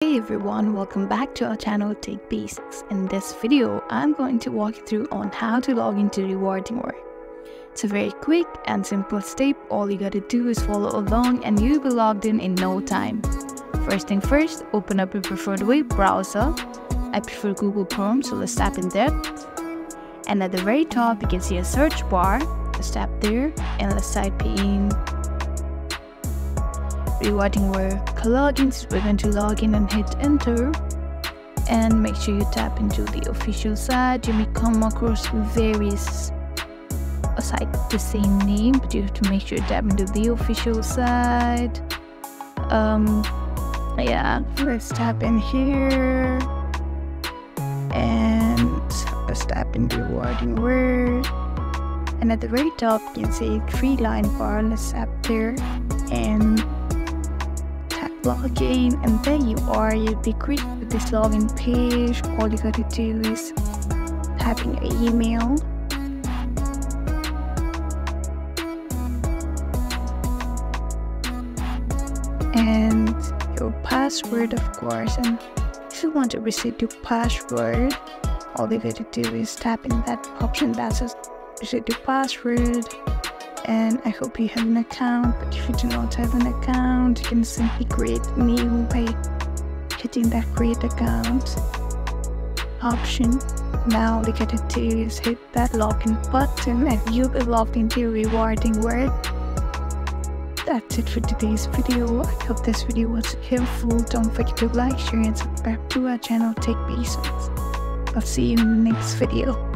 Hey everyone, welcome back to our channel Tech Basics. In this video, I'm going to walk you through on how to log into rewarding work. It's a very quick and simple step. All you gotta do is follow along and you'll be logged in no time. First thing first, open up your preferred web browser. I prefer Google Chrome, so let's tap in that. And at the very top, you can see a search bar. Let's tap there and let's type in rewarding work logins. We're going to log in and hit enter, and make sure you tap into the official site. You may come across various sites with the same name, but you have to make sure you tap into the official site. Yeah, let's tap in here and let's tap into rewarding work, and at the very top you can see three line bar. Let's tap there and login, and there you are. You'll be greeted with this login page. All you gotta do is type in your email, and your password, of course. And if you want to reset your password, all you gotta do is tap in that option that says reset your password. And I hope you have an account, but if you do not have an account, you can simply create a new by hitting that create account option. Now all you gotta do is hit that login button and you'll be logged into rewarding work. That's it for today's video. I hope this video was helpful. Don't forget to like, share and subscribe to our channel Tech Basics. I'll see you in the next video.